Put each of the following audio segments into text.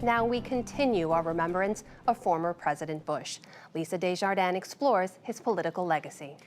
Now we continue our remembrance of former President Bush. Lisa Desjardins explores his political legacy.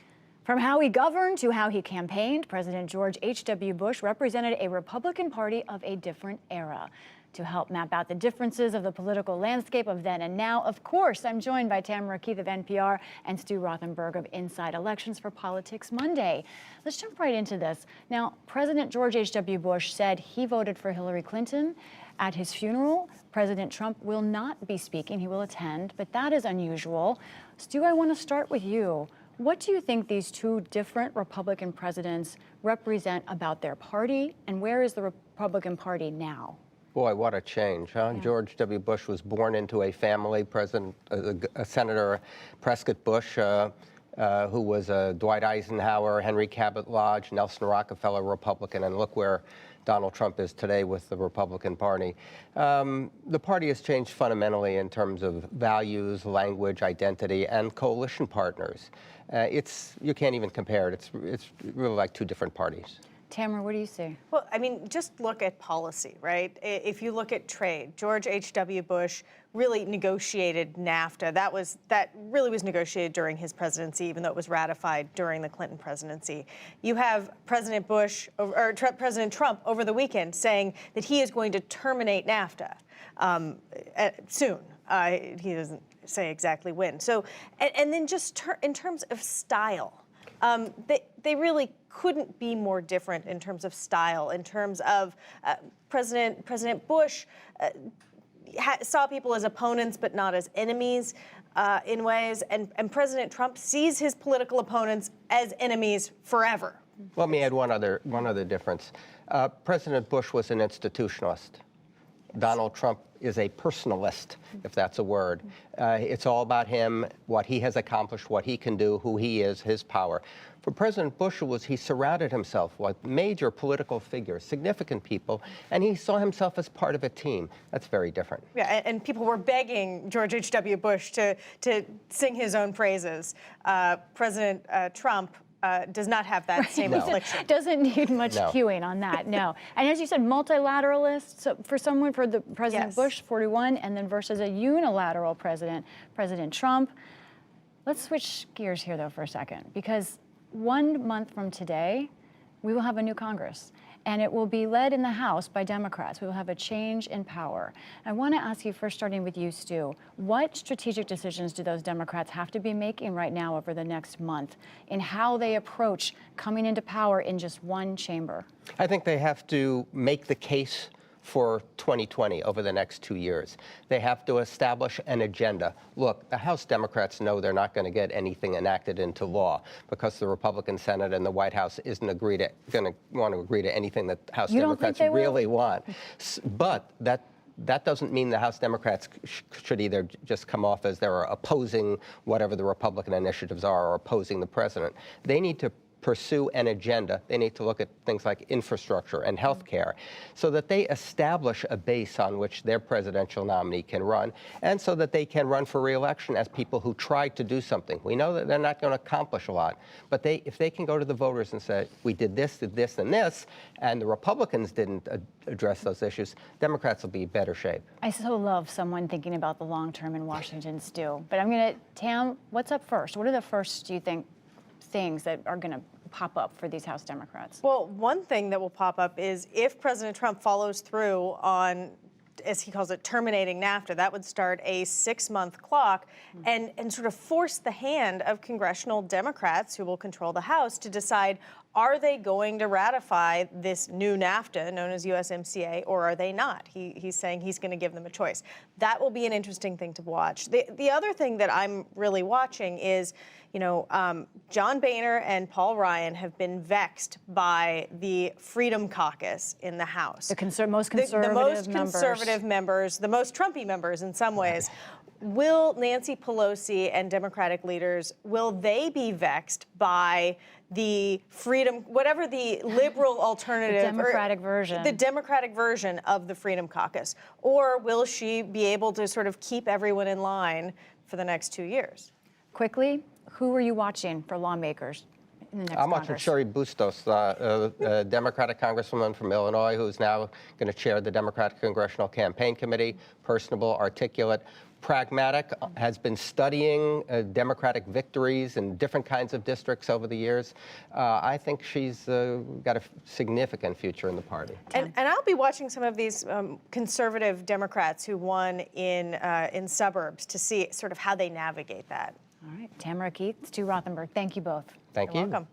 From how he governed to how he campaigned, President George H.W. Bush represented a Republican Party of a different era. To help map out the differences of the political landscape of then and now, of course, I'm joined by Tamara Keith of NPR and Stu Rothenberg of Inside Elections for Politics Monday. Let's jump right into this. Now, President George H.W. Bush said he voted for Hillary Clinton. At his funeral, President Trump will not be speaking. He will attend, but that is unusual. Stu, I want to start with you. What do you think these two different Republican presidents represent about their party, and where is the Republican Party now? Boy, what a change, huh? Yeah. George W. Bush was born into a family, Senator Prescott Bush, who was Dwight Eisenhower, Henry Cabot Lodge, Nelson Rockefeller Republican, and look where Donald Trump is today with the Republican Party. The party has changed fundamentally in terms of values, language, identity, and coalition partners. You can't even compare it. It's really like two different parties. Tamara, what do you say? Well, I mean, just look at policy, right? If you look at trade, George H.W. Bush really negotiated NAFTA. That really was negotiated during his presidency, even though it was ratified during the Clinton presidency. You have President Trump over the weekend saying that he is going to terminate NAFTA soon. He doesn't say exactly when. So, and then just in terms of style, they really couldn't be more different in terms of style, in terms of President Bush saw people as opponents but not as enemies in ways, and President Trump sees his political opponents as enemies forever. Let me add one other difference. President Bush was an institutionalist. Donald Trump is a personalist, if that's a word. It's all about him, what he has accomplished, what he can do, who he is, his power. For President Bush, he surrounded himself with major political figures, significant people, and he saw himself as part of a team. That's very different. Yeah, and people were begging George H.W. Bush to sing his own praises. President Trump does not have that same affliction. Doesn't need much cueing on that, no. And as you said, multilateralist, so for the President Bush, 41, and then versus a unilateral president, President Trump. Let's switch gears here, though, for a second, because 1 month from today, we will have a new Congress, and it will be led in the House by Democrats. We will have a change in power. I want to ask you first, starting with you, Stu, what strategic decisions do those Democrats have to be making right now over the next month in how they approach coming into power in just one chamber? I think they have to make the case for 2020 over the next 2 years. They have to establish an agenda. Look, the House Democrats know they're not going to get anything enacted into law because the Republican Senate and the White House isn't going to want to agree to anything that House Democrats really want. But that doesn't mean the House Democrats should either just come off as they're opposing whatever the Republican initiatives are or opposing the president. They need to pursue an agenda. They need to look at things like infrastructure and health care so that they establish a base on which their presidential nominee can run, and so that they can run for re-election as people who tried to do something. We know that they're not going to accomplish a lot, but if they can go to the voters and say, we did this, and this, and the Republicans didn't address those issues, Democrats will be in better shape. I so love someone thinking about the long term in Washington, Stu. But I'm going to, Tam, what's up first? What are the first, do you think, things that are going to pop up for these House Democrats? Well, one thing that will pop up is if President Trump follows through on, as he calls it, terminating NAFTA, that would start a 6-month clock and sort of force the hand of congressional Democrats who will control the House to decide, are they going to ratify this new NAFTA known as USMCA, or are they not? He's saying he's going to give them a choice. That will be an interesting thing to watch. The other thing that I'm really watching is, John Boehner and Paul Ryan have been vexed by the Freedom Caucus in the House. The most conservative members, the most Trumpy members in some ways. Will Nancy Pelosi and Democratic leaders, will they be vexed by the freedom, whatever the liberal alternative, the Democratic version of the Freedom Caucus? Or will she be able to sort of keep everyone in line for the next 2 years? Quickly, who are you watching for lawmakers in the next I'm watching Congress? Cheri Bustos, a Democratic congresswoman from Illinois, who's now going to chair the Democratic Congressional Campaign Committee. Personable, articulate, pragmatic, has been studying Democratic victories in different kinds of districts over the years. I think she's got a significant future in the party. And I'll be watching some of these conservative Democrats who won in suburbs to see sort of how they navigate that. All right, Tamara Keith, Stu Rothenberg, thank you both. Thank you. You're welcome.